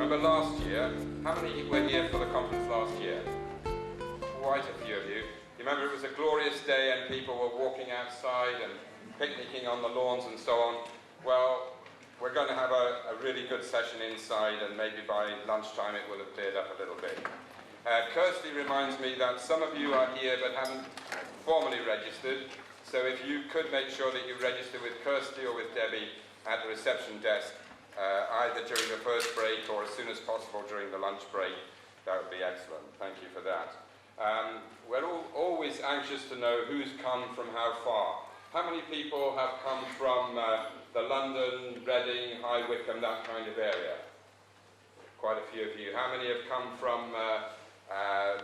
Remember last year? How many were here for the conference last year? Quite a few of you. You remember it was a glorious day and people were walking outside and picnicking on the lawns and so on. Well, we're going to have a really good session inside, and maybe by lunchtime it will have cleared up a little bit. Kirsty reminds me that some of you are here but haven't formally registered, so if you could make sure that you register with Kirsty or with Debbie at the reception desk, either during the first break or as soon as possible during the lunch break, that would be excellent. Thank you for that. We're always anxious to know who's come from how far. How many people have come from the London, Reading, High Wycombe, that kind of area? Quite a few of you. How many have come from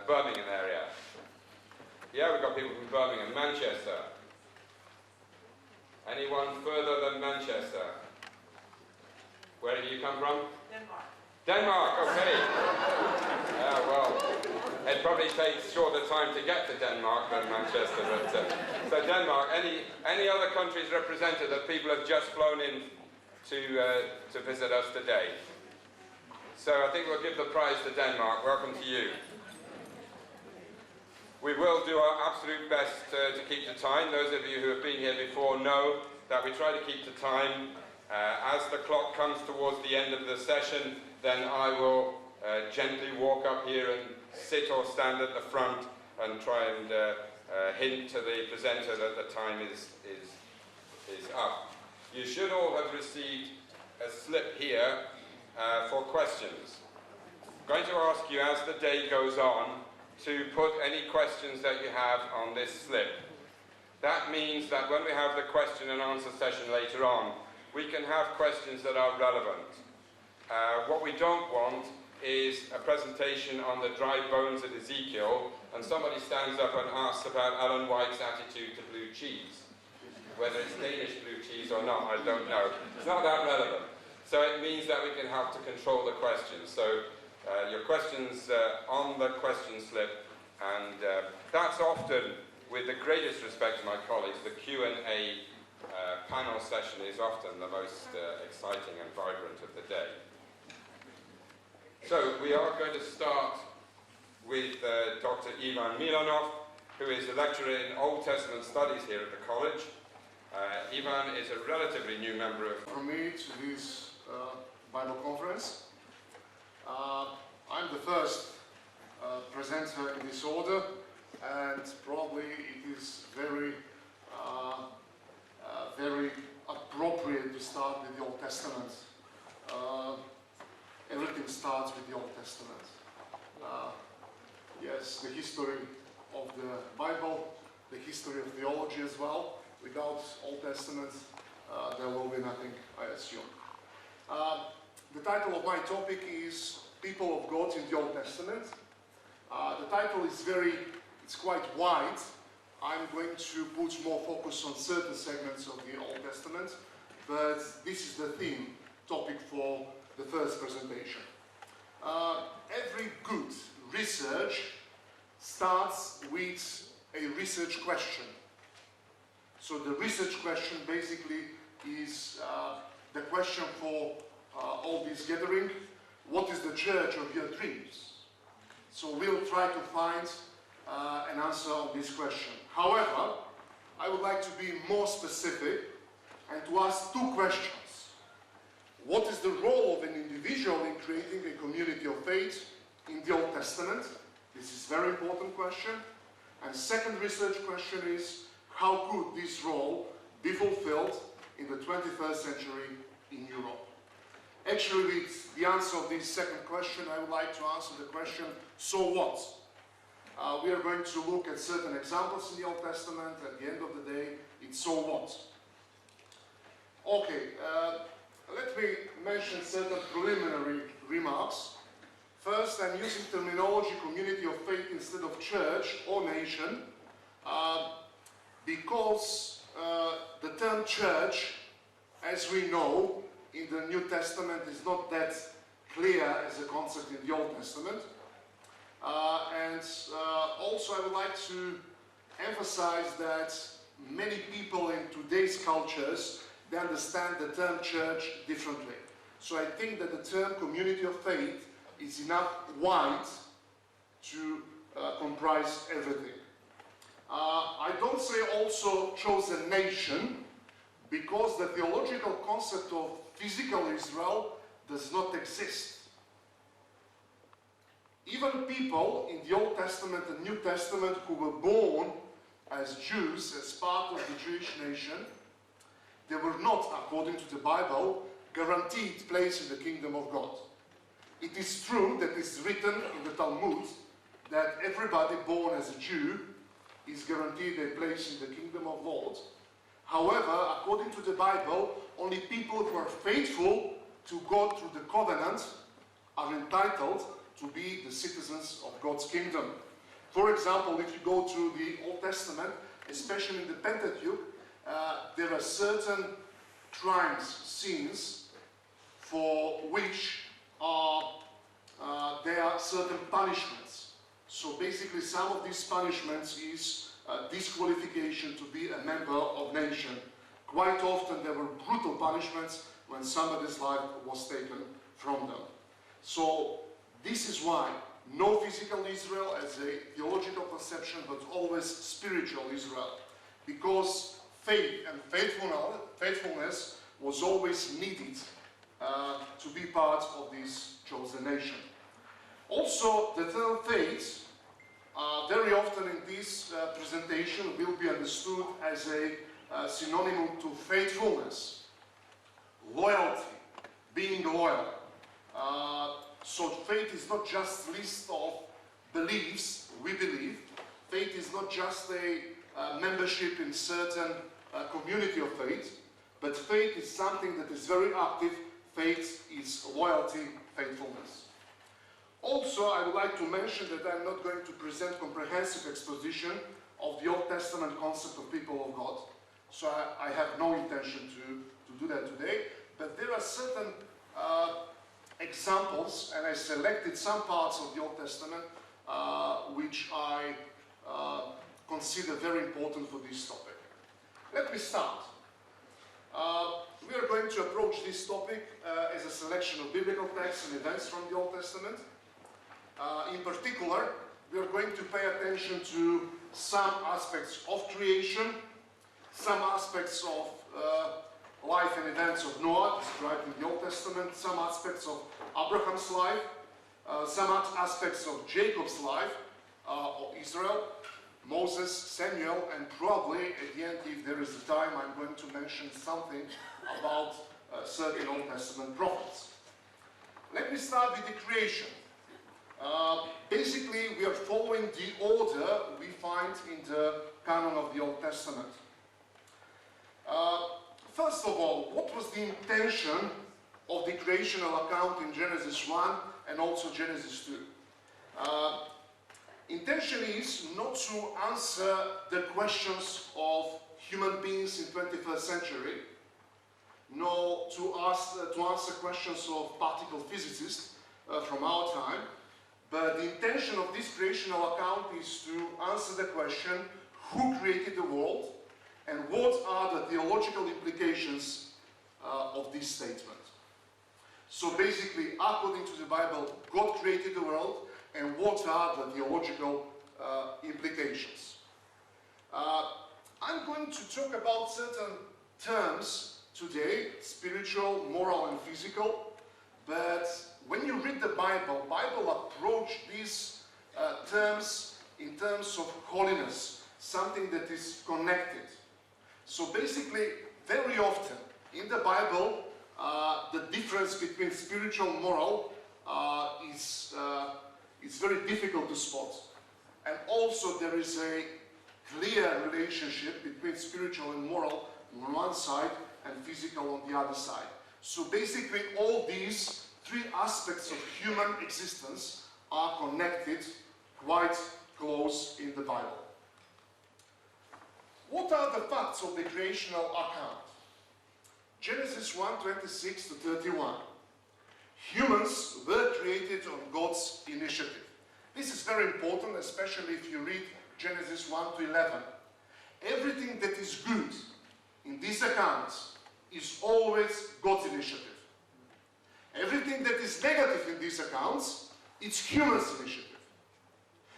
Birmingham area? Yeah, we've got people from Birmingham. Manchester? Anyone further than Manchester? Where do you come from? Denmark. Denmark, okay. Yeah, well, it probably takes shorter time to get to Denmark than Manchester, but so Denmark. Any other countries represented that people have just flown in to visit us today? So I think we'll give the prize to Denmark. Welcome to you. We will do our absolute best to keep to time. Those of you who have been here before know that we try to keep to time. As the clock comes towards the end of the session, then I will gently walk up here and sit or stand at the front and try and hint to the presenter that the time is up. You should all have received a slip here for questions. I'm going to ask you as the day goes on to put any questions that you have on this slip. That means that when we have the question and answer session later on, we can have questions that are relevant. What we don't want is a presentation on the dry bones of Ezekiel and somebody stands up and asks about Alan White's attitude to blue cheese. Whether it's Danish blue cheese or not, I don't know. It's not that relevant. So it means that we can have to control the questions. So your questions on the question slip, and that's often, with the greatest respect to my colleagues, the Q&A panel session is often the most exciting and vibrant of the day. So we are going to start with Dr. Ivan Milanov, who is a lecturer in Old Testament studies here at the college. Ivan is a relatively new member of... For me to this Bible conference. I'm the first presenter in this order, and probably it is very appropriate to start with the Old Testament. Everything starts with the Old Testament. Yes, the history of the Bible, the history of theology as well. Without Old Testament, there will be nothing, I assume. The title of my topic is People of God in the Old Testament. The title is it's quite wide. I'm going to put more focus on certain segments of the Old Testament, but this is the theme topic for the first presentation. Every good research starts with a research question. So the research question basically is the question for all this gathering: what is the church of your dreams? So we'll try to find an answer on this question. However, I would like to be more specific and to ask two questions. What is the role of an individual in creating a community of faith in the Old Testament? This is a very important question. And second research question is, how could this role be fulfilled in the 21st century in Europe? Actually, with the answer of this second question, I would like to answer the question, so what? We are going to look at certain examples in the Old Testament. At the end of the day, it's so what? Okay, let me mention certain preliminary remarks. First, I'm using terminology community of faith instead of church or nation because the term church, as we know, in the New Testament is not that clear as a concept in the Old Testament. Also I would like to emphasize that many people in today's cultures, they understand the term church differently. So I think that the term community of faith is enough wide to comprise everything. I don't say also chosen nation, because the theological concept of physical Israel does not exist. Even people in the Old Testament and New Testament who were born as Jews, as part of the Jewish nation, they were not, according to the Bible, guaranteed place in the kingdom of God. It is true that it's written in the Talmud that everybody born as a Jew is guaranteed a place in the kingdom of God. However, according to the Bible, only people who are faithful to God through the covenant are entitled to be the citizens of God's kingdom. For example, if you go to the Old Testament, especially in the Pentateuch, there are certain crimes, sins, for which there are certain punishments. So basically some of these punishments is disqualification to be a member of nation. Quite often there were brutal punishments when somebody's life was taken from them. So this is why no physical Israel as a theological conception, but always spiritual Israel. Because faith and faithfulness was always needed to be part of this chosen nation. Also, the term faith, very often in this presentation, will be understood as a synonym to faithfulness, loyalty, being loyal. So faith is not just a list of beliefs we believe. Faith is not just a membership in certain community of faith, but faith is something that is very active. Faith is loyalty, faithfulness. Also, I would like to mention that I'm not going to present comprehensive exposition of the Old Testament concept of people of God. So I have no intention to do that today, but there are certain examples, and I selected some parts of the Old Testament which I consider very important for this topic. Let me start. We are going to approach this topic as a selection of biblical texts and events from the Old Testament. In particular, we are going to pay attention to some aspects of creation, some aspects of life and events of Noah, described in the Old Testament, some aspects of Abraham's life, some aspects of Jacob's life, of Israel, Moses, Samuel, and probably at the end, if there is the time, I'm going to mention something about certain Old Testament prophets. Let me start with the creation. Basically, we are following the order we find in the canon of the Old Testament. First of all, what was the intention of the creational account in Genesis 1 and also Genesis 2? Intention is not to answer the questions of human beings in 21st century, nor to answer questions of particle physicists from our time, but the intention of this creational account is to answer the question, who created the world, and what are the theological implications of this statement. So basically, according to the Bible, God created the world, and what are the theological implications. I'm going to talk about certain terms today, spiritual, moral, and physical, but when you read the Bible approach these terms in terms of holiness, something that is connected. So basically, very often in the Bible, the difference between spiritual and moral is very difficult to spot. And also there is a clear relationship between spiritual and moral on one side and physical on the other side. So basically all these three aspects of human existence are connected quite close in the Bible. What are the facts of the creational account? Genesis 1:26 to 31. Humans were created on God's initiative. This is very important, especially if you read Genesis 1 to 11. Everything that is good in these accounts is always God's initiative. Everything that is negative in these accounts, it's human's initiative.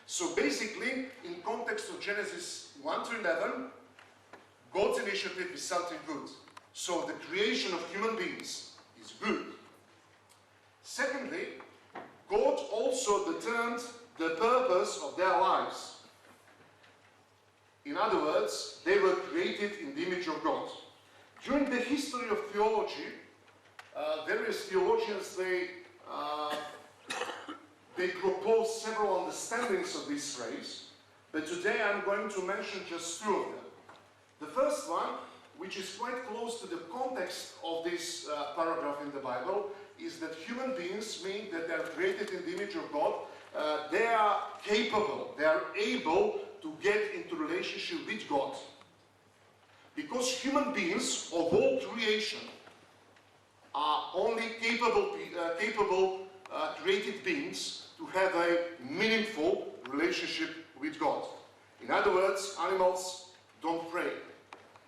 So basically, in context of Genesis 1 to 11, God's initiative is something good. So the creation of human beings is good. Secondly, God also determined the purpose of their lives. In other words, they were created in the image of God. During the history of theology, various theologians, they propose several understandings of this phrase, but today I'm going to mention just two of them. The first one, which is quite close to the context of this paragraph in the Bible, is that human beings, mean that they are created in the image of God, they are capable, they are able to get into relationship with God. Because human beings of all creation are only capable created beings to have a meaningful relationship with God. In other words, animals don't pray.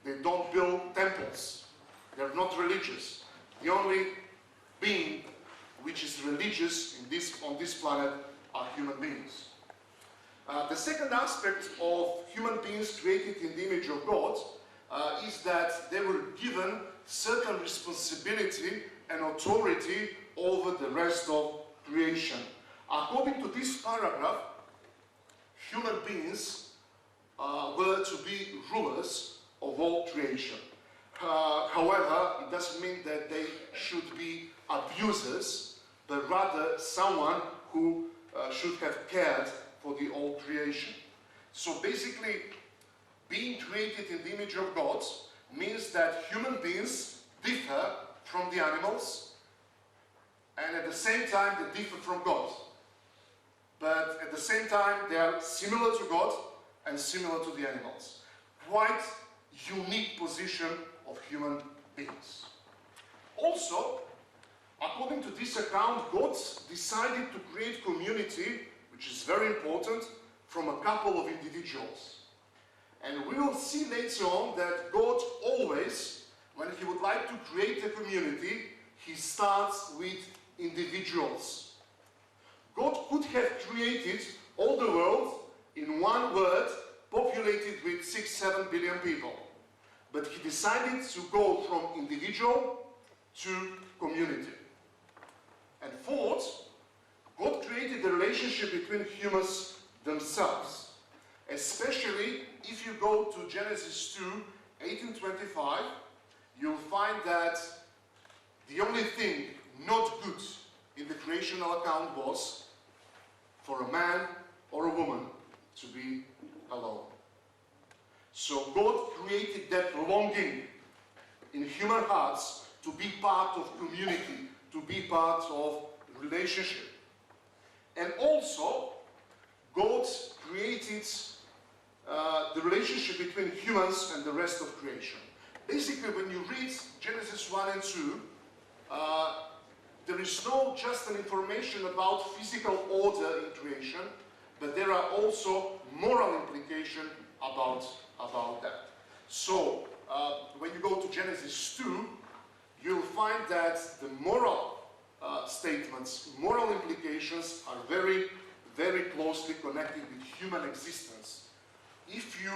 They don't build temples. They're not religious. The only being which is religious on this planet are human beings. The second aspect of human beings created in the image of God is that they were given certain responsibility and authority over the rest of creation. According to this paragraph, human beings were to be rulers of all creation. However, it doesn't mean that they should be abusers, but rather someone who should have cared for the whole creation. So basically, being created in the image of God means that human beings differ from the animals, and at the same time they differ from God. But at the same time they are similar to God and similar to the animals. Quite unique position of human beings. Also, according to this account, God decided to create community, which is very important, from a couple of individuals. And we will see later on that God always, when He would like to create a community, He starts with individuals. God could have created all the world in one word, populated with 6-7 billion people. But He decided to go from individual to community. And fourth, God created the relationship between humans themselves. Especially if you go to Genesis 2:18-25, you'll find that the only thing not good in the creational account was for a man or a woman to be alone. So God created that longing in human hearts to be part of community, to be part of relationship. And also, God created the relationship between humans and the rest of creation. Basically, when you read Genesis 1 and 2, there is not just an information about physical order in creation, but there are also moral implications about that. So, when you go to Genesis 2, you'll find that the moral statements, moral implications are very, very closely connected with human existence. If you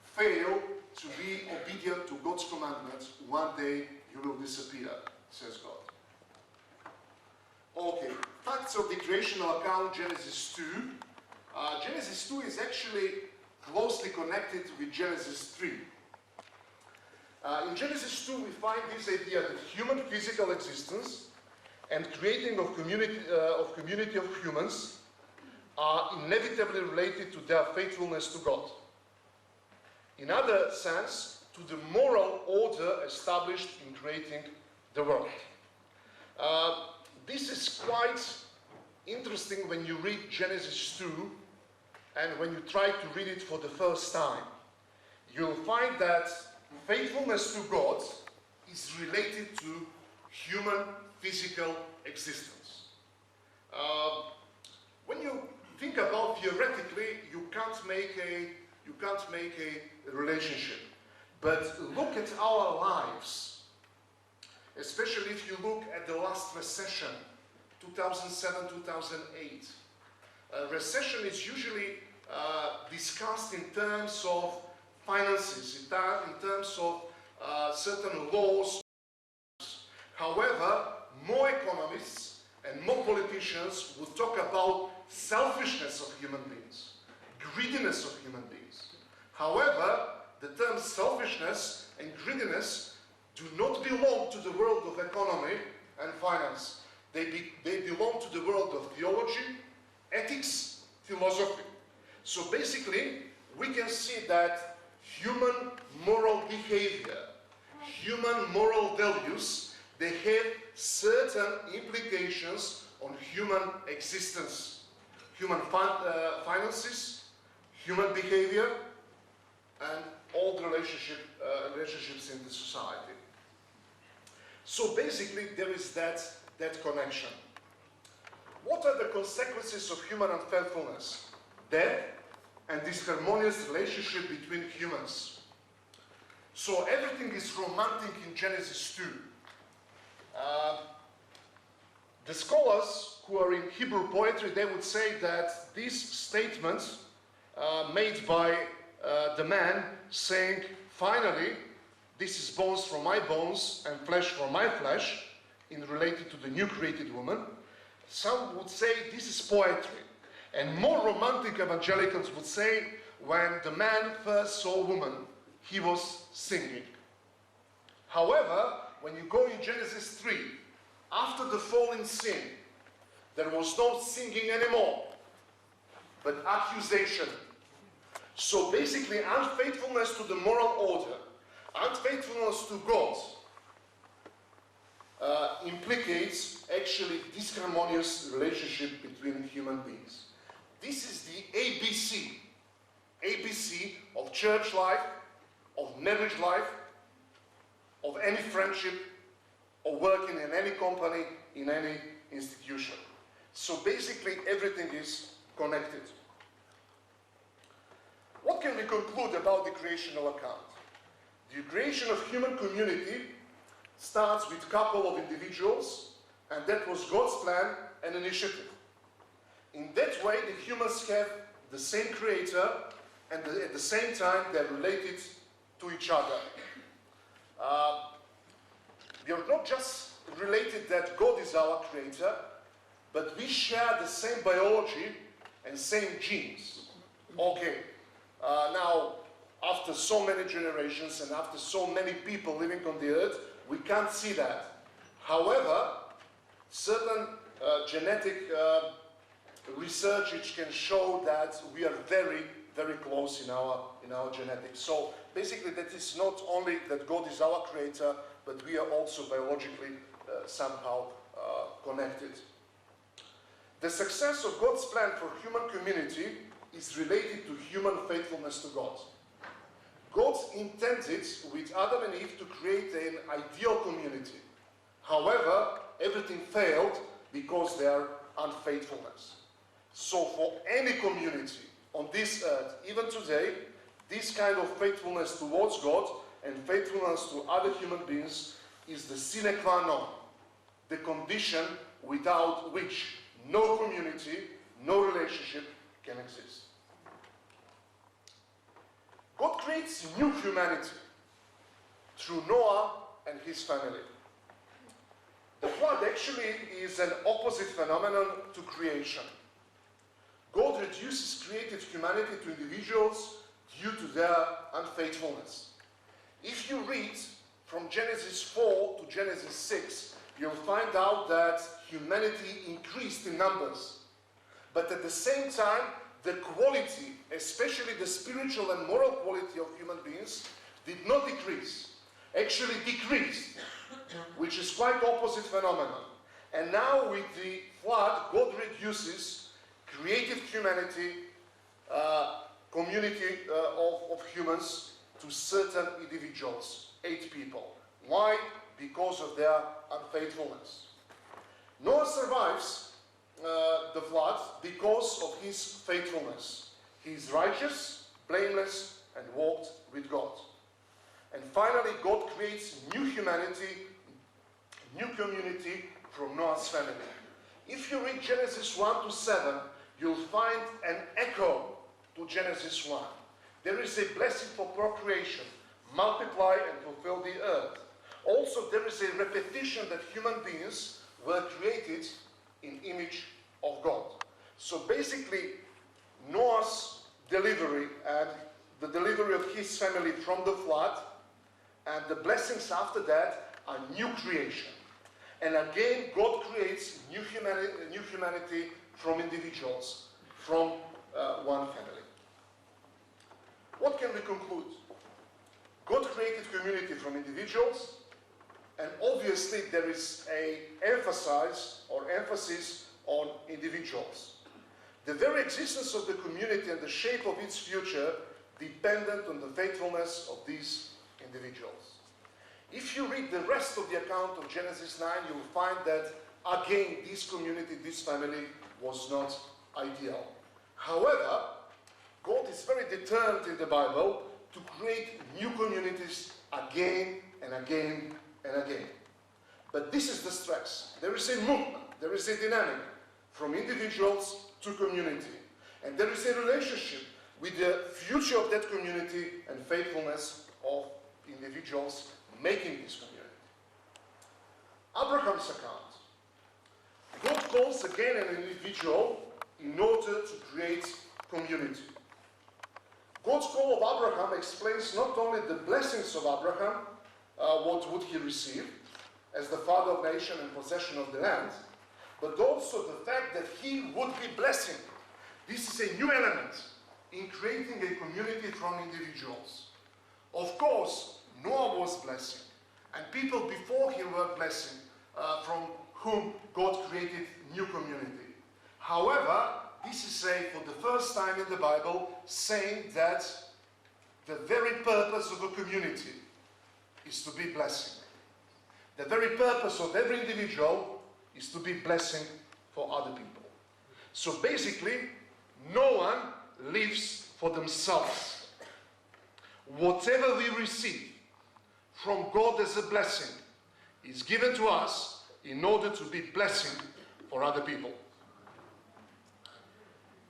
fail to be obedient to God's commandments, one day you will disappear, says God. Okay, facts of the creational account, Genesis 2. Genesis 2 is actually closely connected with Genesis 3. In Genesis 2, we find this idea that human physical existence and creating of community of humans are inevitably related to their faithfulness to God. In other sense, to the moral order established in creating the world. This is quite interesting when you read Genesis 2 and when you try to read it for the first time. You'll find that faithfulness to God is related to human physical existence. When you think about theoretically, you can't make a relationship. But look at our lives. especially if you look at the last recession, 2007-2008. Recession is usually discussed in terms of finances, in terms of certain laws. However, more economists and more politicians will talk about selfishness of human beings, greediness of human beings. However, the terms selfishness and greediness do not belong to the world of economy and finance. They belong to the world of theology, ethics, philosophy. So basically, we can see that human moral behavior, human moral values, they have certain implications on human existence, human finances, human behavior, and all the relationships in the society. So basically, there is that connection. What are the consequences of human unfaithfulness? Death and disharmonious relationship between humans. So everything is romantic in Genesis 2. The scholars who are in Hebrew poetry, they would say that these statements made by the man saying, finally, this is bones from my bones and flesh from my flesh, in related to the new created woman. Some would say this is poetry. And more romantic evangelicals would say, when the man first saw a woman, he was singing. However, when you go in Genesis 3, after the fall in sin, there was no singing anymore, but accusation. So basically, unfaithfulness to the moral order, unfaithfulness to God, implicates actually disharmonious relationship between human beings. This is the ABC of church life, of marriage life, of any friendship, or working in any company, in any institution. So basically, everything is connected. What can we conclude about the creational account? The creation of human community starts with a couple of individuals, and that was God's plan and initiative. In that way, the humans have the same creator, and at the same time, they're related to each other. We are not just related that God is our creator, but we share the same biology and same genes. Okay, now, after so many generations and after so many people living on the earth, we can't see that. However, certain genetic research which can show that we are very, very close in our genetics. So basically, that is not only that God is our creator, but we are also biologically somehow connected. The success of God's plan for human community is related to human faithfulness to God. God intended with Adam and Eve to create an ideal community. However, everything failed because of their unfaithfulness. So for any community on this earth, even today, this kind of faithfulness towards God and faithfulness to other human beings is the sine qua non, the condition without which no community, no relationship can exist. God creates new humanity through Noah and his family. The flood actually is an opposite phenomenon to creation. God reduces created humanity to individuals due to their unfaithfulness. If you read from Genesis 4 to Genesis 6, you'll find out that humanity increased in numbers. But at the same time, the quality, especially the spiritual and moral quality of human beings, did not decrease, actually decreased, which is quite opposite phenomenon. And now with the flood, God reduces creative humanity, community of humans to certain individuals, 8 people. Why? Because of their unfaithfulness. Noah survives the flood because of his faithfulness. He is righteous, blameless, and walked with God. And finally, God creates new humanity new community from Noah's family. If you read Genesis 1 to 7, you'll find an echo to Genesis 1. There is a blessing for procreation, multiply and fulfill the earth. Also, there is a repetition that human beings were created in image of God. So basically, Noah's delivery and the delivery of his family from the flood and the blessings after that are new creation. And again, God creates new humanity from individuals, from one family. What can we conclude? God created community from individuals, and obviously there is an emphasis on individuals. The very existence of the community and the shape of its future dependent on the faithfulness of these individuals. If you read the rest of the account of Genesis 9, you will find that, again, this community, this family, was not ideal. However, God is very determined in the Bible to create new communities again and again and again. But this is the stress. There is a movement, there is a dynamic from individuals to community. And there is a relationship with the future of that community and faithfulness of individuals making this community. Abraham's account. God calls again an individual in order to create community. God's call of Abraham explains not only the blessings of Abraham, what would he receive as the father of nation and possession of the land, but also the fact that he would be blessing. This is a new element in creating a community from individuals. Of course, Noah was blessing, and people before him were blessing, from whom God created new community. However, this is for the first time in the Bible, saying that the very purpose of a community is to be blessing. The very purpose of every individual is to be blessing for other people. So basically, no one lives for themselves. Whatever we receive from God as a blessing is given to us in order to be blessing for other people.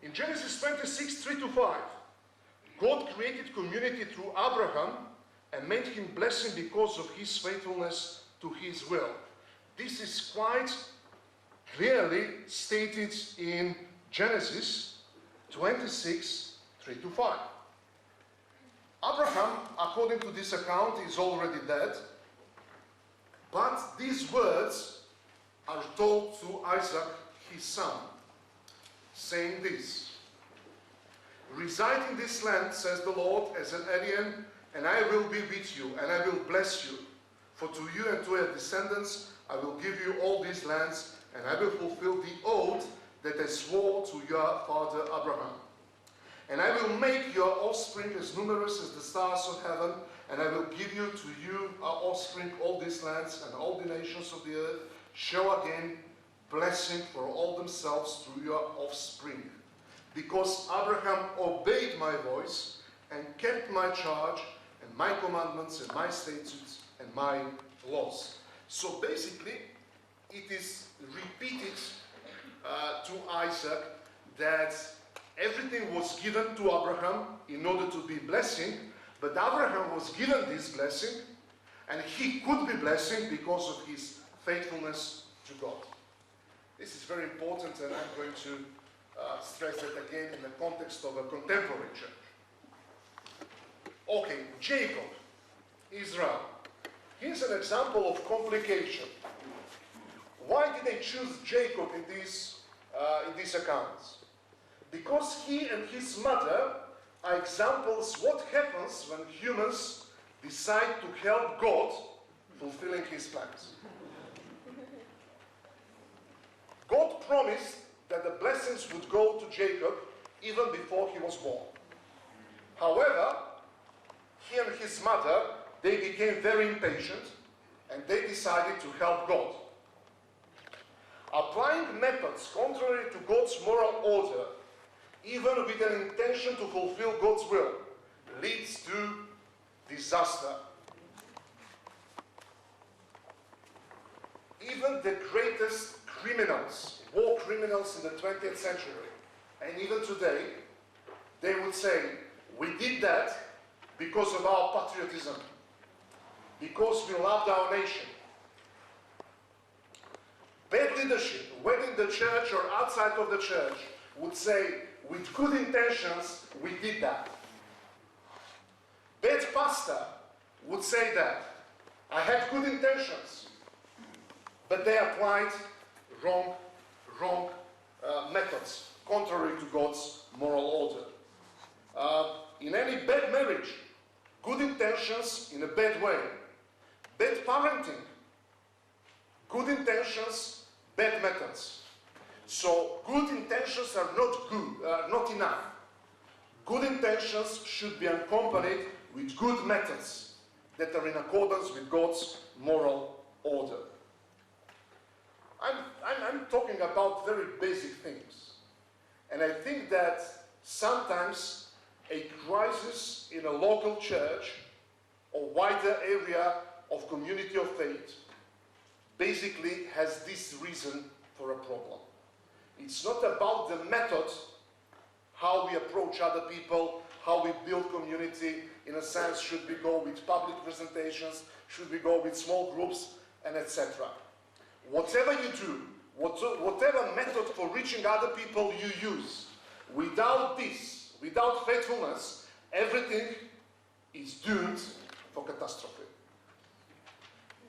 In Genesis 26, 3-5, God created community through Abraham and made him blessing because of his faithfulness to his will. This is quite clearly stated in Genesis 26, 3-5. Abraham, according to this account, is already dead, but these words are told to Isaac, his son, saying this: "Reside in this land, says the Lord, as an alien, and I will be with you, and I will bless you. For to you and to your descendants I will give you all these lands, and I will fulfill the oath that I swore to your father Abraham. And I will make your offspring as numerous as the stars of heaven, and I will give you to you, our offspring, all these lands, and all the nations of the earth shall again blessing for all themselves through your offspring. Because Abraham obeyed my voice and kept my charge and my commandments and my statutes and my laws." So basically, it is repeated to Isaac that everything was given to Abraham in order to be blessing, but Abraham was given this blessing, and he could be blessing because of his faithfulness to God. This is very important, and I'm going to stress that again in the context of a contemporary church. Okay, Jacob, Israel. Here's an example of complication. Why did they choose Jacob in these accounts? Because he and his mother are examples what happens when humans decide to help God fulfilling his plans. God promised that the blessings would go to Jacob even before he was born. However, he and his mother, they became very impatient and they decided to help God. Applying methods contrary to God's moral order, even with an intention to fulfill God's will, leads to disaster. even the greatest criminals, war criminals in the 20th century, and even today, they would say, we did that because of our patriotism, because we loved our nation. Bad leadership, whether in the church or outside of the church, would say, with good intentions, we did that. Bad pastor would say that. I had good intentions, but they applied wrong methods, contrary to God's moral order. In any bad marriage, good intentions in a bad way. Bad parenting, good intentions, bad methods. So good intentions are not enough. Good intentions should be accompanied with good methods that are in accordance with God's moral order. I'm talking about very basic things. And I think that sometimes a crisis in a local church or wider area of community of faith basically has this reason for a problem. It's not about the method, how we approach other people, how we build community. In a sense, should we go with public presentations, should we go with small groups, and etc. Whatever you do, whatever method for reaching other people you use, without this, without faithfulness, everything is doomed for catastrophe.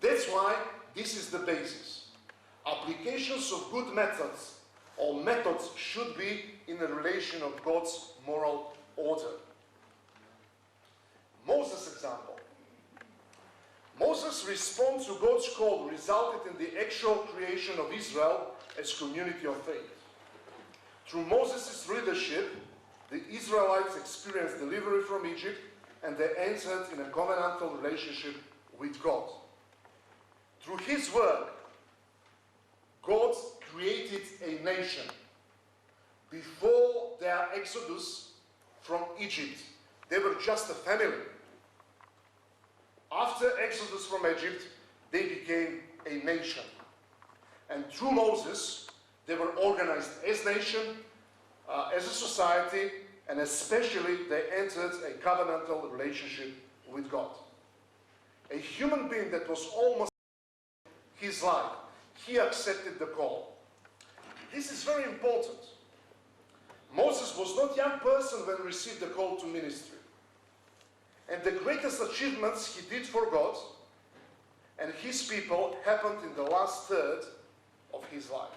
That's why this is the basis. Applications of good methods or methods should be in the relation of God's moral order. Moses' example. Moses' response to God's call resulted in the actual creation of Israel as community of faith. Through Moses' leadership, the Israelites experienced delivery from Egypt and they entered in a covenantal relationship with God. Through his work, God created a nation. Before their exodus from Egypt, they were just a family. After exodus from Egypt, they became a nation. And through Moses, they were organized as a nation, as a society, and especially they entered a covenantal relationship with God. A human being that was almost his life, he accepted the call. This is very important. Moses was not a young person when he received the call to ministry. And the greatest achievements he did for God and his people happened in the last third of his life.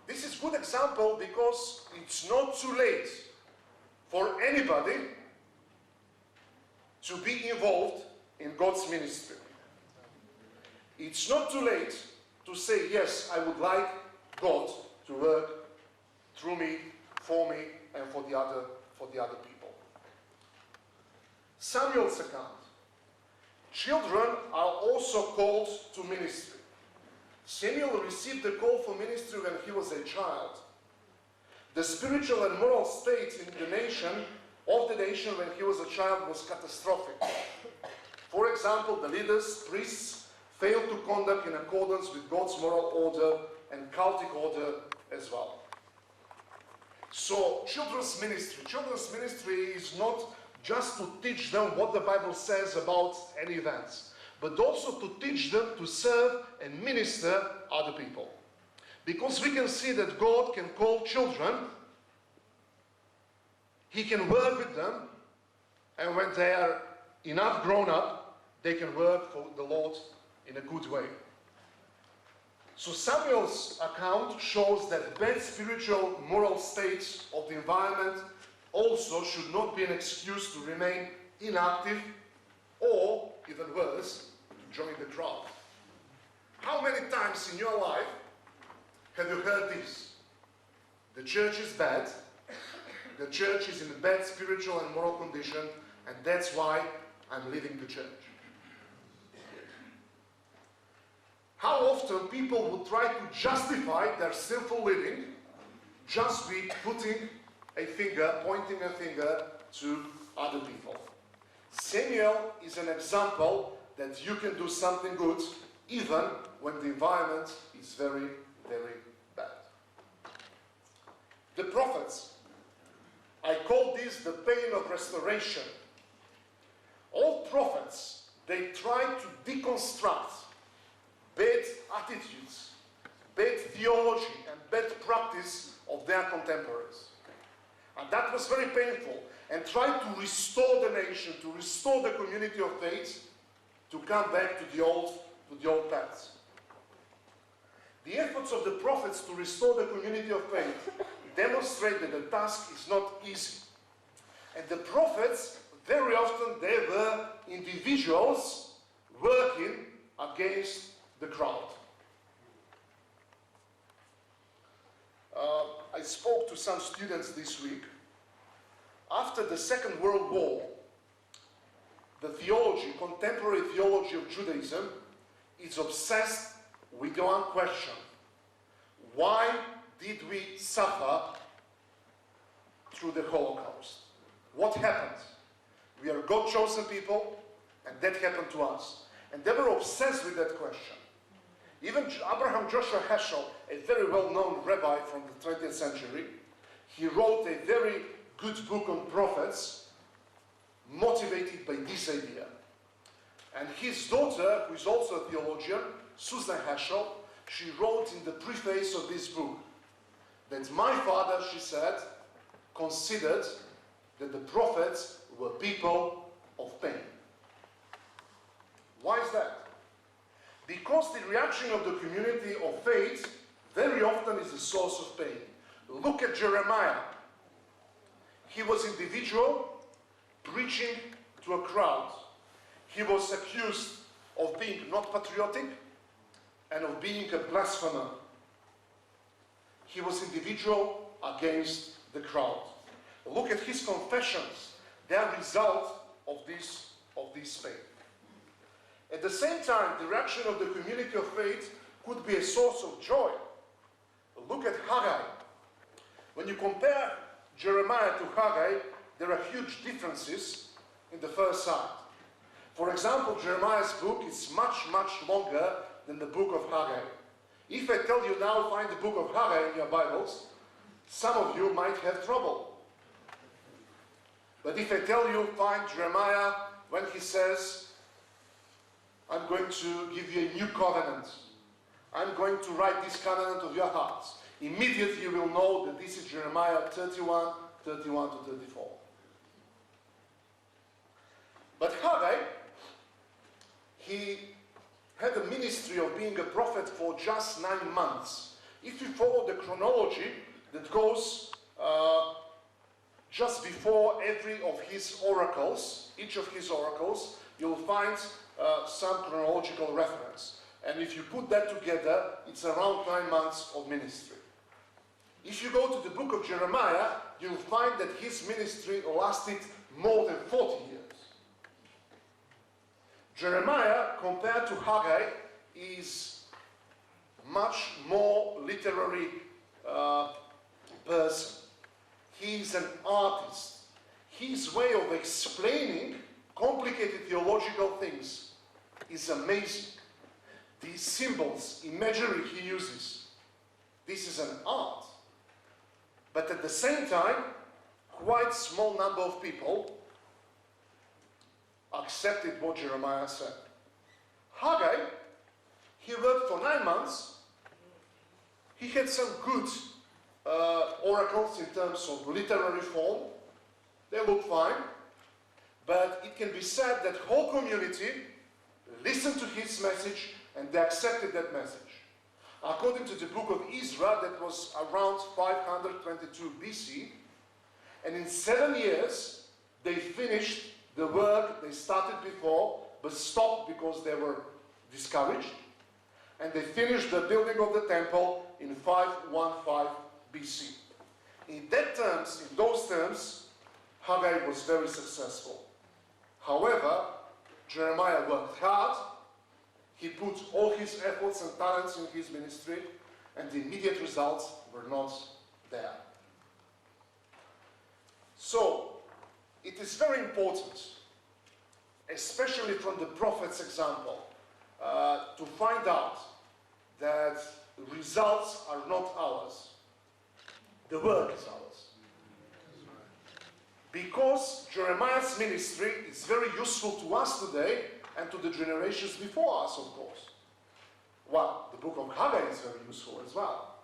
This is a good example because it's not too late for anybody to be involved in God's ministry. It's not too late to say, yes, I would like God to work through me, for me, and for the other people. Samuel's account. Children are also called to ministry. Samuel received the call for ministry when he was a child. The spiritual and moral state in the nation, when he was a child, was catastrophic. For example, the leaders, priests, failed to conduct in accordance with God's moral order and cultic order as well. So, children's ministry is not just to teach them what the Bible says about any events, but also to teach them to serve and minister other people. Because we can see that God can call children, He can work with them, and when they are enough grown up, they can work for the Lord in a good way. So Samuel's account shows that bad spiritual moral states of the environment also should not be an excuse to remain inactive or, even worse, to join the crowd. How many times in your life have you heard this? The church is bad, the church is in a bad spiritual and moral condition, and that's why I'm leaving the church. How often people would try to justify their sinful living just with pointing a finger to other people. Samuel is an example that you can do something good even when the environment is very, very bad. The prophets, I call this the pain of restoration. All prophets, they try to deconstruct bad attitudes, bad theology, and bad practice of their contemporaries. And that was very painful, and tried to restore the nation, to restore the community of faith, to come back to the old paths. The efforts of the prophets to restore the community of faith demonstrate that the task is not easy. And the prophets, very often, they were individuals working against the crowd. I spoke to some students this week. After the Second World War, the theology, contemporary theology of Judaism, is obsessed with one question. Why did we suffer through the Holocaust? What happened? We are God-chosen people, and that happened to us. And they were obsessed with that question. Even Abraham Joshua Heschel, a very well-known rabbi from the 20th century, he wrote a very good book on prophets, motivated by this idea. And his daughter, who is also a theologian, Susan Heschel, she wrote in the preface of this book that my father, she said, considered that the prophets were people of pain. Why is that? Because the reaction of the community of faith very often is a source of pain. Look at Jeremiah. He was individual, preaching to a crowd. He was accused of being not patriotic and of being a blasphemer. He was individual against the crowd. Look at his confessions. They are a result of this pain. At the same time, the reaction of the community of faith could be a source of joy. Look at Haggai. When you compare Jeremiah to Haggai, there are huge differences in the first side. For example, Jeremiah's book is much, much longer than the book of Haggai. If I tell you now, find the book of Haggai in your Bibles, some of you might have trouble. But if I tell you, find Jeremiah when he says, I'm going to give you a new covenant. I'm going to write this covenant of your hearts. Immediately you will know that this is Jeremiah 31 to 34. But Haggai, he had a ministry of being a prophet for just 9 months. If you follow the chronology that goes just before every of his oracles, each of his oracles, you'll find some chronological reference. And if you put that together, it's around 9 months of ministry. If you go to the book of Jeremiah, you'll find that his ministry lasted more than 40 years. Jeremiah, compared to Haggai, is much more literary person. He's an artist. His way of explaining complicated theological things is amazing. These symbols, imagery he uses, this is an art. But at the same time, quite small number of people accepted what Jeremiah said. Haggai, he worked for 9 months. He had some good oracles in terms of literary form. They look fine. But it can be said that whole community listened to his message and they accepted that message. According to the book of Ezra, that was around 522 BC, and in 7 years they finished the work they started before, but stopped because they were discouraged, and they finished the building of the temple in 515 BC. In those terms, Haggai was very successful. However, Jeremiah worked hard. He put all his efforts and talents in his ministry, and the immediate results were not there. So, it is very important, especially from the prophet's example, to find out that results are not ours. The work is ours. Because Jeremiah's ministry is very useful to us today and to the generations before us, of course. Well, the book of Haggai is very useful as well.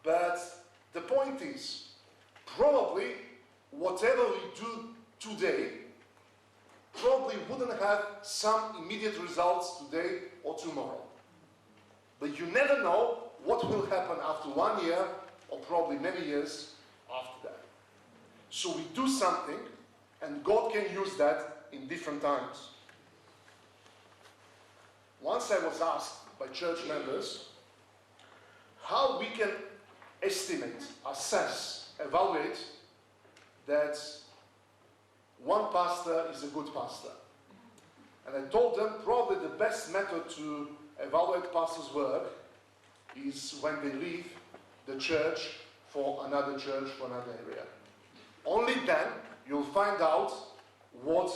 But the point is, probably whatever we do today probably wouldn't have some immediate results today or tomorrow. But you never know what will happen after 1 year or probably many years after that. So we do something and God can use that in different times. Once I was asked by church members how we can estimate, assess, evaluate that one pastor is a good pastor. And I told them probably the best method to evaluate pastors' work is when they leave the church for another church, for another area. Only then you'll find out what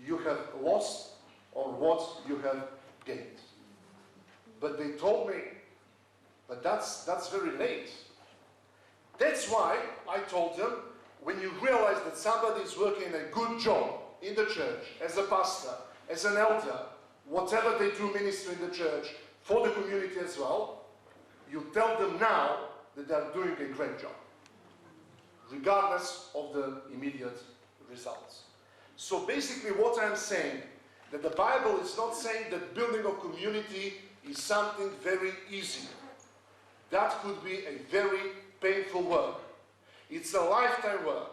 you have lost or what you have gained. But they told me, but that's very late. That's why I told them, when you realize that somebody is working a good job in the church, as a pastor, as an elder, whatever they do ministry in the church, for the community as well, you tell them now that they are doing a great job, regardless of the immediate results. So basically what I'm saying, that the Bible is not saying that building a community is something very easy. That could be a very painful work. It's a lifetime work.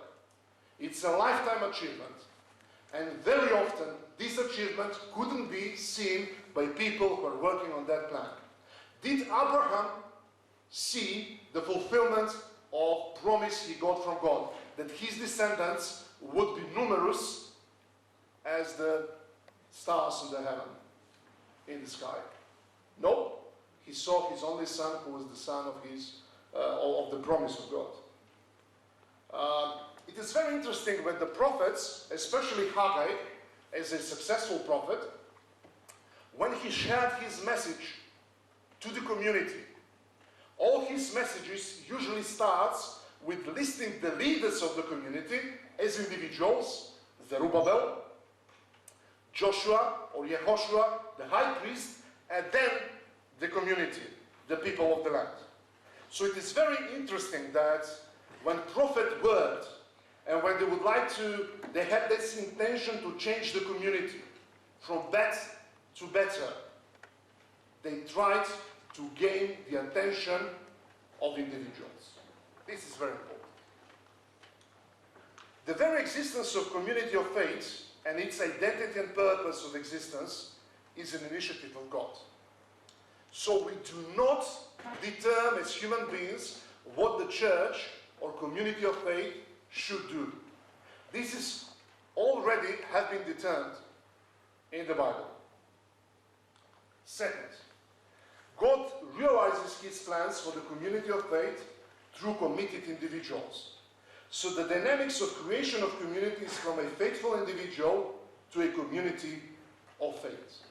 It's a lifetime achievement. And very often, this achievement couldn't be seen by people who are working on that plan. Did Abraham see the fulfillment of promise he got from God, that his descendants would be numerous as the stars in the heaven, in the sky? No. He saw his only son, who was the son of the promise of God. It is very interesting when the prophets, especially Haggai, as a successful prophet, when he shared his message to the community, all his messages usually starts with listing the leaders of the community as individuals, Zerubbabel, Joshua or Yehoshua, the high priest, and then the community, the people of the land. So it is very interesting that when prophet worked, and when they would like to, they had this intention to change the community from bad to better, they tried to gain the attention of individuals. This is very important. The very existence of community of faith and its identity and purpose of existence is an initiative of God. So we do not determine as human beings what the church or community of faith should do. This is already have been determined in the Bible. Second, God realizes his plans for the community of faith through committed individuals. So the dynamics of creation of communities from a faithful individual to a community of faith.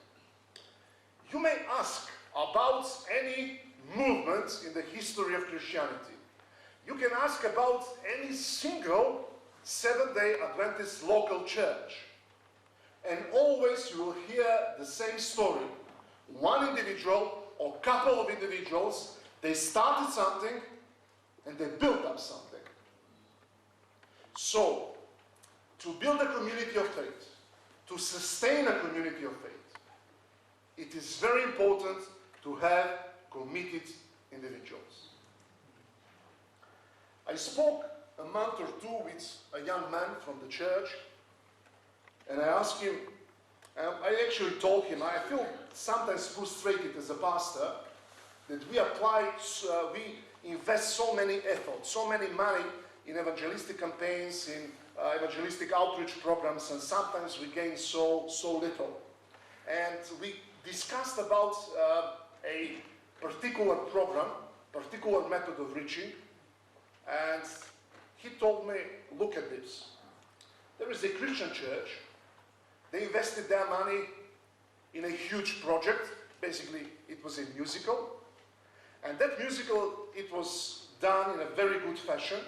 You may ask about any movement in the history of Christianity. You can ask about any single Seventh-day Adventist local church. And always you will hear the same story. One individual or couple of individuals, they started something and they built up something. So, to build a community of faith, to sustain a community of faith, it is very important to have committed individuals. I spoke a month or two with a young man from the church, and I asked him, I actually told him, I feel sometimes frustrated as a pastor that we invest so many efforts, so many money in evangelistic campaigns, in evangelistic outreach programs, and sometimes we gain so little. And we discussed about a particular program, particular method of reaching, and he told me, look at this. There is a Christian church. They invested their money in a huge project. Basically, it was a musical. And that musical, it was done in a very good fashion,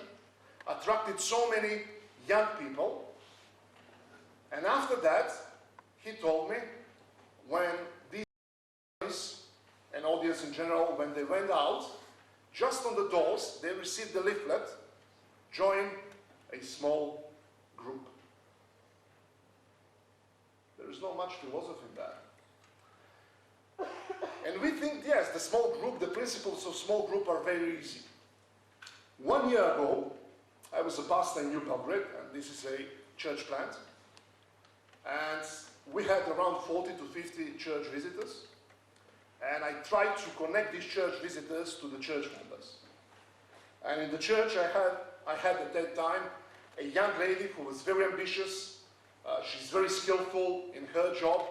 attracted so many young people. And after that, he told me, when these and audience in general, when they went out, just on the doors, they received the leaflet, join a small group. There is not much philosophy in that. And we think, yes, the small group, the principles of small group are very easy. 1 year ago, I was a pastor in Newbold, and this is a church plant. And we had around 40 to 50 church visitors. And I tried to connect these church visitors to the church members. And in the church I had at that time a young lady who was very ambitious. She's very skillful in her job.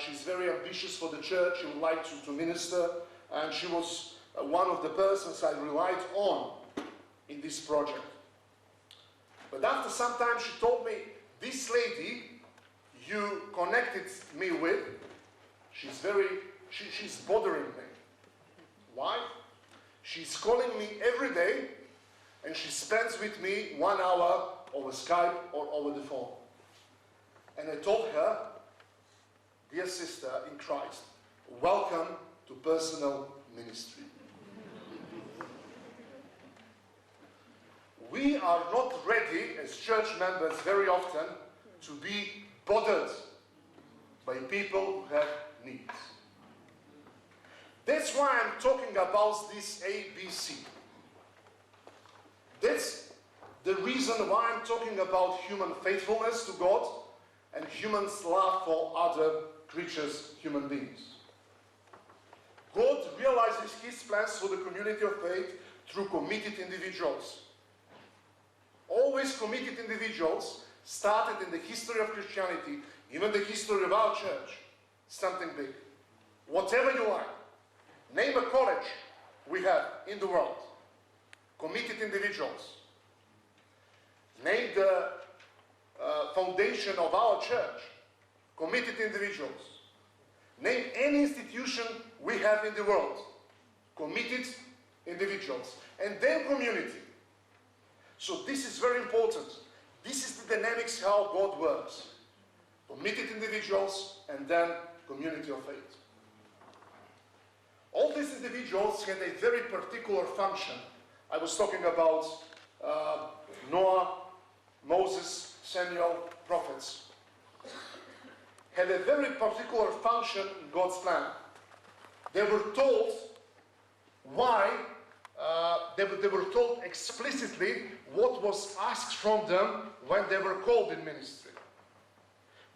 She's very ambitious for the church. She would like to minister. And she was one of the persons I relied on in this project. But after some time she told me, this lady you connected me with, she's bothering me. Why? She's calling me every day and she spends with me 1 hour over Skype or over the phone. And I told her, dear sister in Christ, welcome to personal ministry. We are not ready as church members very often to be bothered by people who have needs. That's why I'm talking about this ABC. That's the reason why I'm talking about human faithfulness to God and human's love for other creatures, human beings. God realizes His plans for the community of faith through committed individuals. Always committed individuals started in the history of Christianity, even the history of our church, something big. Whatever you like. Name a college we have in the world. Committed individuals. Name the foundation of our church. Committed individuals. Name any institution we have in the world. Committed individuals. And then community. So this is very important. This is the dynamics how God works. Committed individuals and then community of faith. All these individuals had a very particular function. I was talking about Noah, Moses, Samuel, prophets. Had a very particular function in God's plan. They were told why, they were told explicitly what was asked from them when they were called in ministry.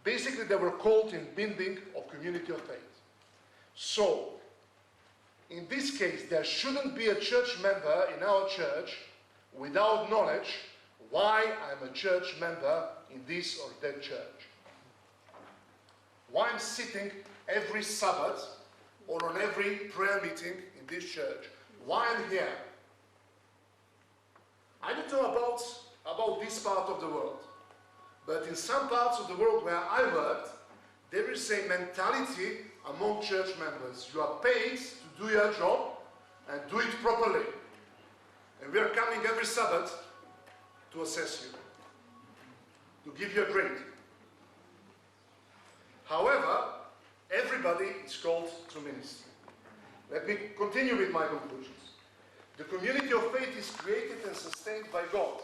Basically, they were called in building of community of faith. So, in this case, there shouldn't be a church member in our church without knowledge why I'm a church member in this or that church. Why I'm sitting every Sabbath or on every prayer meeting in this church. Why I'm here. I don't know about this part of the world, but in some parts of the world where I worked, there is a mentality among church members. You are paid to do your job and do it properly. And we are coming every Sabbath to assess you, to give you a grade. However, everybody is called to ministry. Let me continue with my conclusions. The community of faith is created and sustained by God.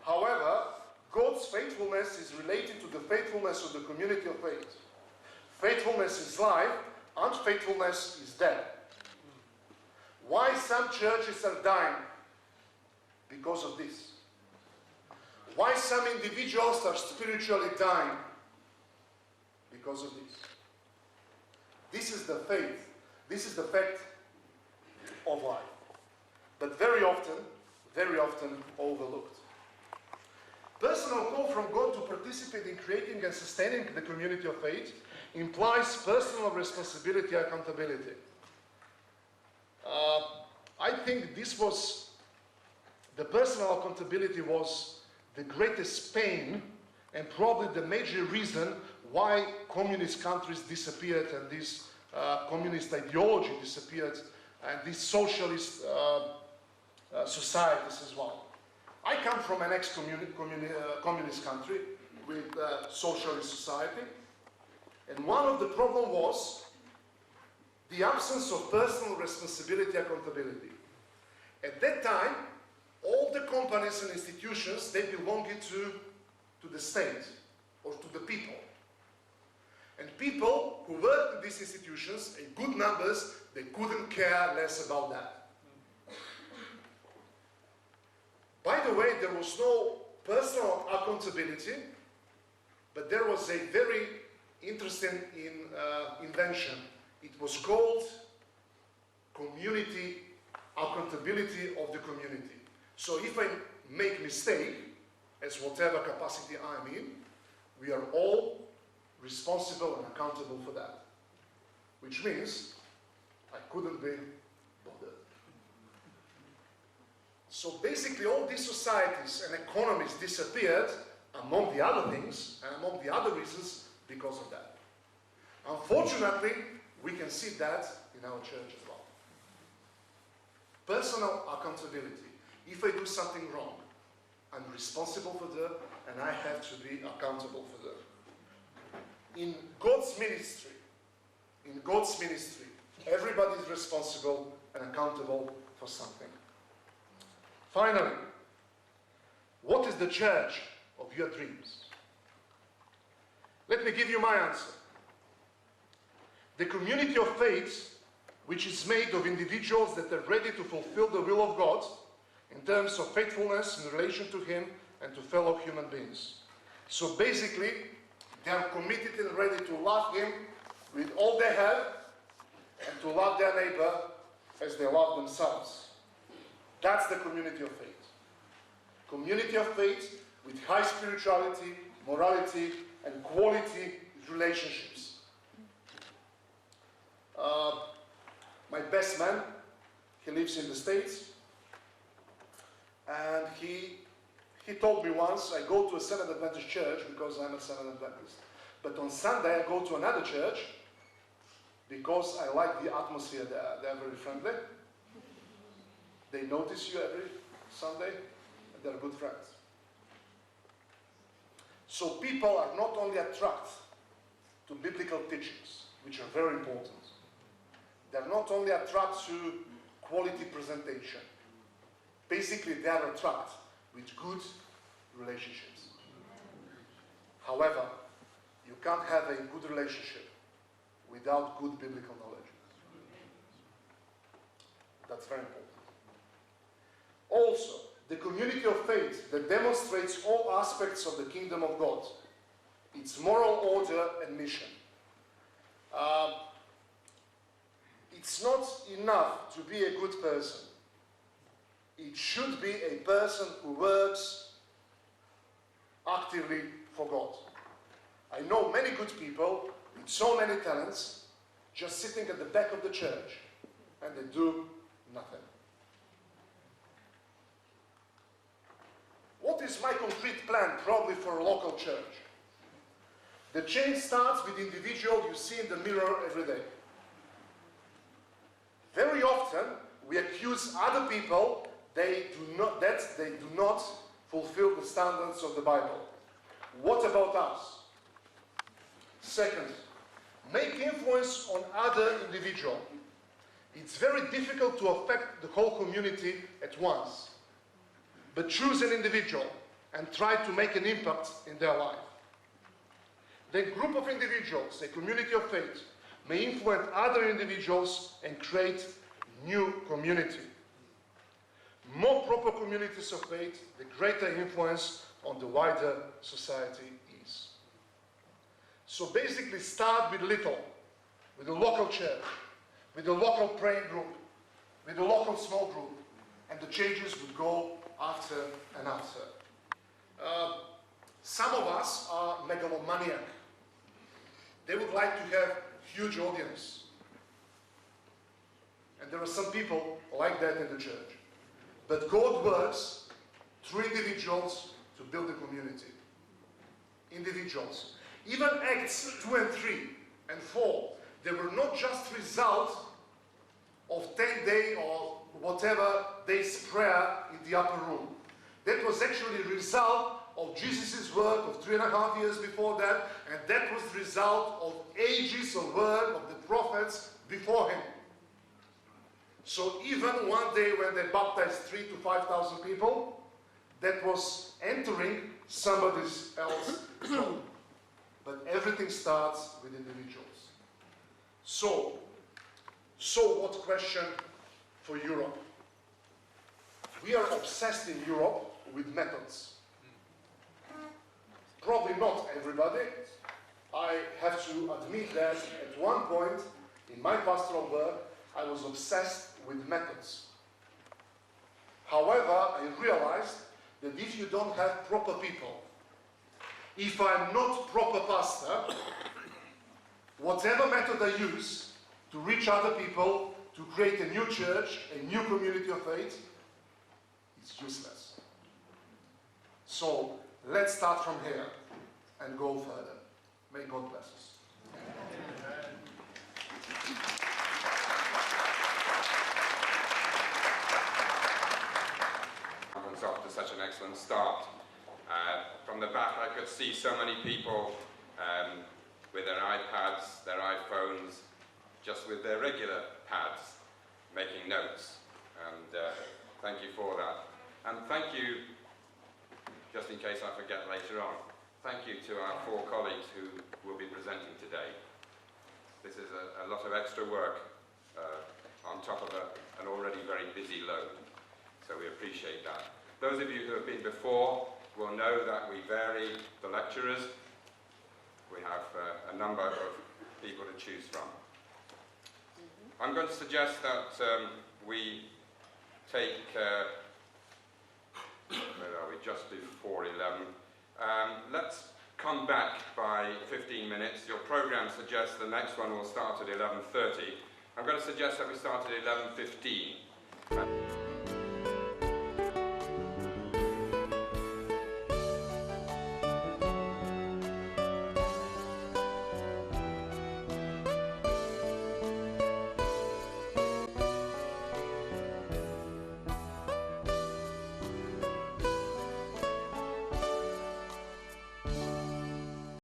However, God's faithfulness is related to the faithfulness of the community of faith. Faithfulness is life, unfaithfulness is death. Why some churches are dying? Because of this. Why some individuals are spiritually dying? Because of this. This is the faith. This is the fact of life. But very often overlooked. Personal call from God to participate in creating and sustaining the community of faith implies personal responsibility and accountability. I think the personal accountability was the greatest pain and probably the major reason why communist countries disappeared and this communist ideology disappeared and these socialist societies as well. I come from an ex-communist country with socialist society, and one of the problems was the absence of personal responsibility and accountability. At that time, all the companies and institutions, they belonged to the state or to the people. And people who worked in these institutions, in good numbers, they couldn't care less about that. By the way, there was no personal accountability, but there was a very interesting invention. It was called community accountability of the community. So if I make mistake, as whatever capacity I'm in, we are all responsible and accountable for that. Which means I couldn't be bothered. So basically all these societies and economies disappeared, among the other things, and among the other reasons, because of that. Unfortunately, we can see that in our church as well. Personal accountability. If I do something wrong, I'm responsible for that, and I have to be accountable for that. In God's ministry, everybody is responsible and accountable for something. Finally, what is the church of your dreams? Let me give you my answer. The community of faith, which is made of individuals that are ready to fulfill the will of God in terms of faithfulness in relation to Him and to fellow human beings. So basically, they are committed and ready to love Him with all they have and to love their neighbor as they love themselves. That's the community of faith. Community of faith with high spirituality, morality, and quality relationships. My best man, he lives in the States, and he told me once, I go to a Seventh Adventist church because I'm a Seventh Adventist, but on Sunday I go to another church because I like the atmosphere there. They're very friendly. They notice you every Sunday, and they're good friends. So people are not only attracted to biblical teachings, which are very important. They're not only attracted to quality presentation. Basically, they are attracted with good relationships. However, you can't have a good relationship without good biblical knowledge. That's very important. Also, the community of faith that demonstrates all aspects of the kingdom of God, its moral order and mission. It's not enough to be a good person. It should be a person who works actively for God. I know many good people with so many talents just sitting at the back of the church and they do nothing. What is my concrete plan probably for a local church? The change starts with the individual you see in the mirror every day. Very often we accuse other people that they do not fulfill the standards of the Bible. What about us? Second, make influence on other individuals. It's very difficult to affect the whole community at once. But choose an individual and try to make an impact in their life. The group of individuals, a community of faith, may influence other individuals and create new community. More proper communities of faith, the greater influence on the wider society is. So basically start with little, with a local church, with a local praying group, with a local small group, and the changes would go after and after. Some of us are megalomaniac. They would like to have huge audience. And there are some people like that in the church. But God works through individuals to build a community. Individuals. Even Acts 2 and 3 and 4, they were not just result of 10-day or whatever days prayer in the upper room. That was actually a result of Jesus' work of 3.5 years before that, and that was the result of ages of work of the prophets before him. So even one day when they baptized 3,000 to 5,000 people, that was entering somebody else's job. But everything starts with individuals. So what question for Europe? We are obsessed in Europe with methods. Probably not everybody. I have to admit that at one point in my pastoral work, I was obsessed with methods. However, I realized that if you don't have proper people, if I'm not proper pastor, whatever method I use to reach other people, to create a new church, a new community of faith, it's useless. So let's start from here and go further. May God bless us. After such an excellent start. From the back I could see so many people with their iPads, their iPhones, just with their regular pads, making notes. And thank you for that. And thank you, just in case I forget later on, thank you to our 4 colleagues who will be presenting today. This is a lot of extra work on top of an already very busy load, so we appreciate that. Those of you who have been before will know that we vary the lecturers. We have a number of people to choose from. I'm going to suggest that we take, where are we, just before 11. Let's come back by 15 minutes. Your program suggests the next one will start at 11:30. I'm going to suggest that we start at 11:15.